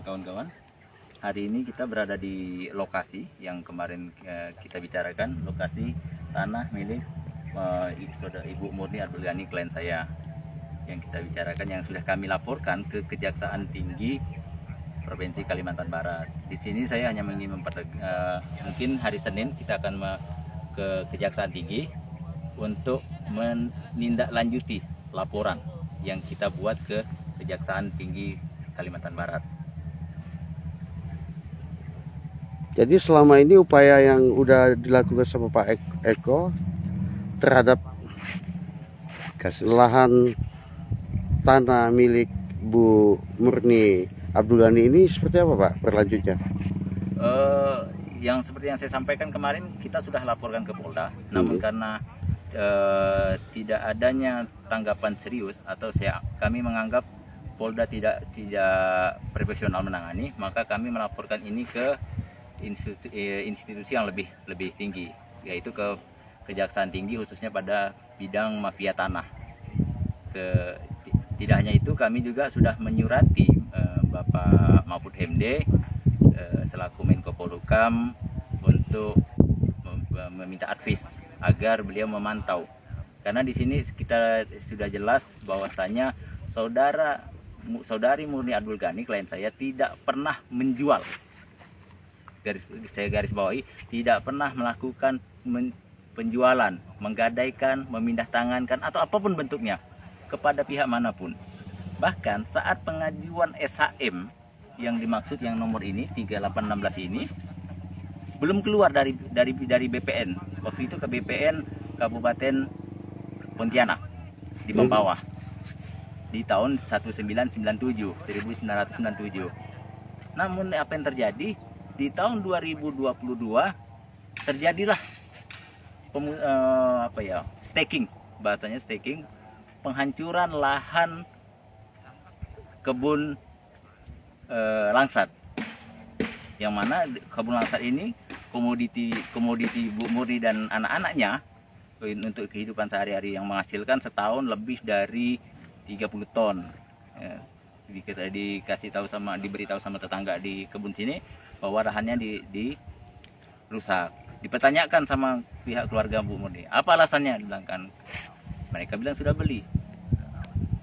kawan-kawan. Hari ini kita berada di lokasi yang kemarin kita bicarakan, lokasi tanah milik Ibu Murni Abdul Ghani, klien saya, yang kita bicarakan, yang sudah kami laporkan ke Kejaksaan Tinggi Provinsi Kalimantan Barat. Di sini saya hanya ingin mungkin hari Senin kita akan ke Kejaksaan Tinggi untuk menindaklanjuti laporan yang kita buat ke Kejaksaan Tinggi Kalimantan Barat. Jadi selama ini upaya yang udah dilakukan sama Pak Eko terhadap lahan tanah milik Bu Murni Abdul Ghani ini seperti apa, Pak, berlanjutnya? Yang seperti yang saya sampaikan kemarin, kita sudah laporkan ke Polda, namun karena tidak adanya tanggapan serius atau kami menganggap Polda tidak profesional menangani, maka kami melaporkan ini ke institusi yang lebih tinggi, yaitu ke Kejaksaan Tinggi, khususnya pada bidang mafia tanah. Tidak hanya itu, kami juga sudah menyurati Bapak Mahfud MD selaku Menko Polhukam untuk meminta advis agar beliau memantau, karena di sini kita sudah jelas bahwasanya saudari Murni Abdul Ghani, klien saya, tidak pernah menjual. Saya garis bawahi, tidak pernah melakukan penjualan, menggadaikan, memindah tangankan atau apapun bentuknya kepada pihak manapun. Bahkan saat pengajuan SHM yang dimaksud yang nomor ini 3816 ini belum keluar dari BPN. Waktu itu ke BPN Kabupaten Pontianak di Mempawah di tahun 1997. Namun apa yang terjadi di tahun 2022, terjadilah staking, bahasanya staking, penghancuran lahan kebun langsat, yang mana kebun langsat ini komoditi Bu Murni dan anak-anaknya untuk kehidupan sehari-hari, yang menghasilkan setahun lebih dari 30 ton. Kita diberitahu sama tetangga di kebun sini bahwa lahannya dirusak. Dipertanyakan sama pihak keluarga Bu Murni, apa alasannya? Dilangkan, mereka bilang sudah beli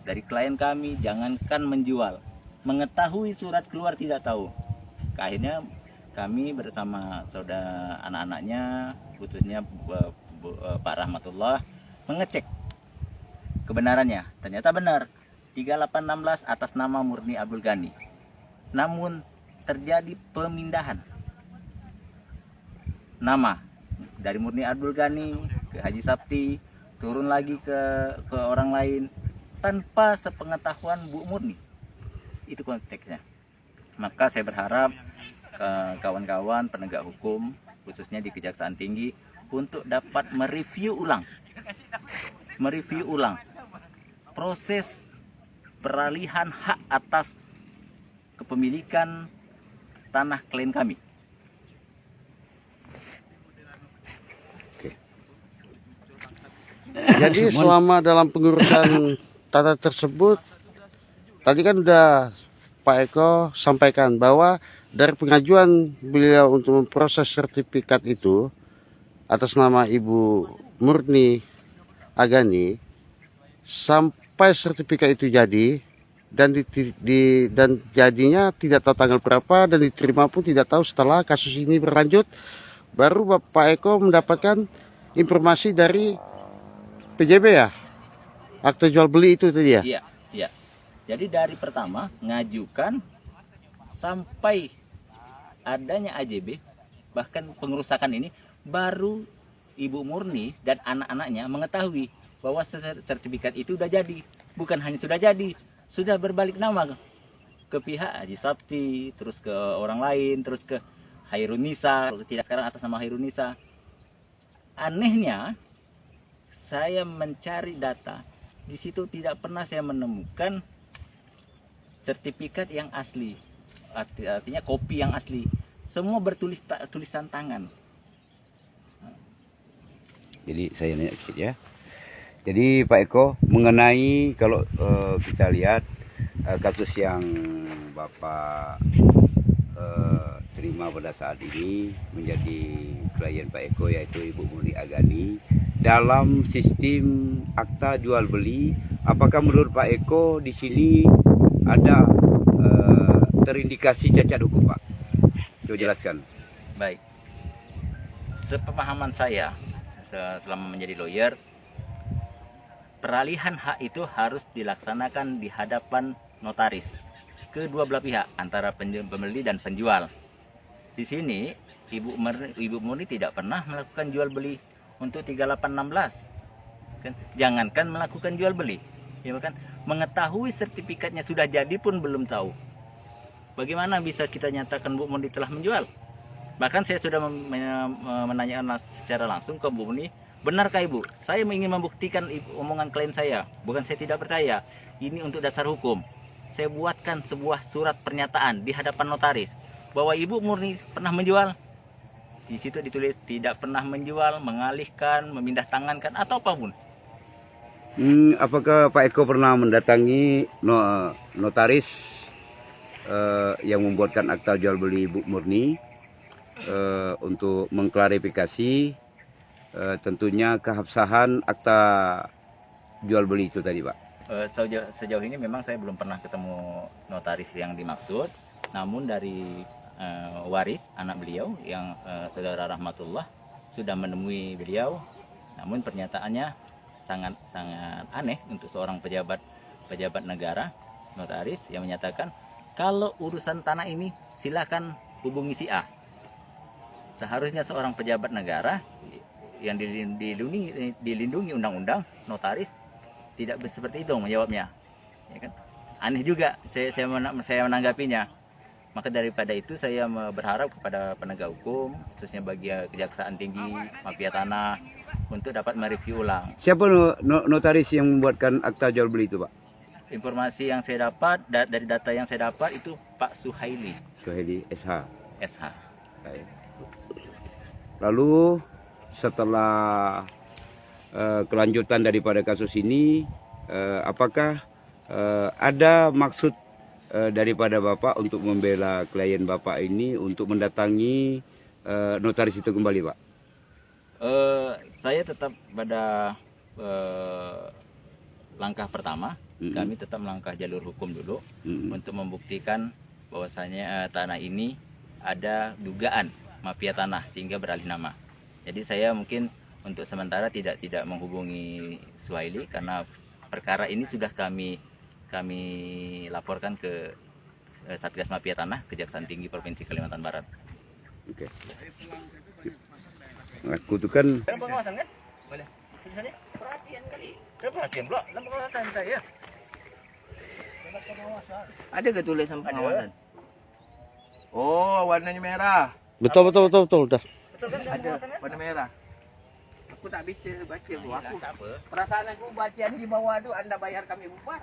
dari klien kami, jangankan menjual, mengetahui surat keluar tidak tahu. Akhirnya kami bersama saudara anak-anaknya, khususnya Pak Rahmatullah, mengecek kebenarannya. Ternyata benar, 3816 atas nama Murni Abdul Ghani. Namun terjadi pemindahan nama dari Murni Abdul Ghani ke Haji Sabti, turun lagi ke orang lain tanpa sepengetahuan Bu Murni. Itu konteksnya. Maka saya berharap kawan-kawan penegak hukum, khususnya di Kejaksaan Tinggi, untuk dapat mereview ulang proses peralihan hak atas kepemilikan tanah klien kami. Jadi selama dalam pengurusan tanah tersebut, tadi kan udah Pak Eko sampaikan bahwa dari pengajuan beliau untuk memproses sertifikat itu atas nama Ibu Murni Ghani, sampai sertifikat itu jadi dan jadinya tidak tahu tanggal berapa, dan diterima pun tidak tahu setelah kasus ini berlanjut, baru Pak Eko mendapatkan informasi dari PJB, ya, akte jual beli itu tadi, ya? Iya. Jadi dari pertama ngajukan sampai adanya AJB, bahkan pengerusakan ini, baru Ibu Murni dan anak-anaknya mengetahui bahwa sertifikat itu sudah jadi. Bukan hanya sudah jadi, sudah berbalik nama ke pihak Haji Sabti, terus ke orang lain, terus ke Hairunisa, tidak sekarang atas nama Hairunisa. Anehnya, saya mencari data, di situ tidak pernah saya menemukan sertifikat yang asli, artinya kopi yang asli. Semua tulisan tangan. Jadi saya nanya sedikit, ya. Jadi Pak Eko, mengenai kalau kita lihat kasus yang Bapak terima pada saat ini menjadi klien Pak Eko, yaitu Ibu Murni Agani, dalam sistem akta jual beli, apakah menurut Pak Eko di sini ada terindikasi cacat hukum, Pak? Coba jelaskan. Baik. Sepemahaman saya selama menjadi lawyer, peralihan hak itu harus dilaksanakan di hadapan notaris kedua belah pihak, antara pembeli dan penjual. Di sini Ibu Murni tidak pernah melakukan jual beli untuk 3816. Kan? Jangankan melakukan jual beli, ya kan? Mengetahui sertifikatnya sudah jadi pun belum tahu. Bagaimana bisa kita nyatakan Bu Murni telah menjual? Bahkan saya sudah menanyakan secara langsung ke Bu Murni, benarkah Ibu? Saya ingin membuktikan omongan klien saya. Bukan saya tidak percaya. Ini untuk dasar hukum. Saya buatkan sebuah surat pernyataan di hadapan notaris bahwa Ibu Murni pernah menjual. Di situ ditulis tidak pernah menjual, mengalihkan, memindah tangankan atau apapun. Apakah Pak Eko pernah mendatangi notaris yang membuatkan akta jual beli Ibu Murni untuk mengklarifikasi tentunya keabsahan akta jual beli itu tadi, Pak? Sejauh ini memang saya belum pernah ketemu notaris yang dimaksud. Namun dari waris anak beliau yang saudara Rahmatullah sudah menemui beliau. Namun pernyataannya sangat aneh untuk seorang pejabat negara, notaris yang menyatakan kalau urusan tanah ini silakan hubungi si A. Seharusnya seorang pejabat negara yang dilindungi undang-undang, notaris tidak seperti itu menjawabnya, ya kan? Aneh juga saya menanggapinya. Maka daripada itu saya berharap kepada penegak hukum, khususnya bagi Kejaksaan Tinggi, Mafia Tanah, untuk dapat mereview ulang. Siapa notaris yang membuatkan akta jual beli itu, Pak? Informasi yang saya dapat dari data yang saya dapat itu Pak Suhaili SH. Baik. Lalu setelah kelanjutan daripada kasus ini, apakah ada maksud daripada Bapak untuk membela klien Bapak ini untuk mendatangi notaris itu kembali, Pak? Saya tetap pada langkah pertama. Kami tetap melangkah jalur hukum dulu untuk membuktikan bahwasanya tanah ini ada dugaan mafia tanah sehingga beralih nama. Jadi saya mungkin untuk sementara tidak menghubungi Suhaili karena perkara ini sudah kami laporkan ke Satgas Mafia Tanah Kejaksaan Tinggi Provinsi Kalimantan Barat. Oke. Aku tuh kan Dalam pengawasan kan? Boleh. Tulisannya perhatian kali. Perhatian pula dalam pengawasan saya. Ada ke tulisan pengawasan? Oh, warnanya merah. Betul. Dah. Betul kan dalam Ada pengawasan kan? warna merah. Aku tak bisa baca bu. Aku Tak apa. perasaan aku bacaan di bawah tu anda bayar kami bubar.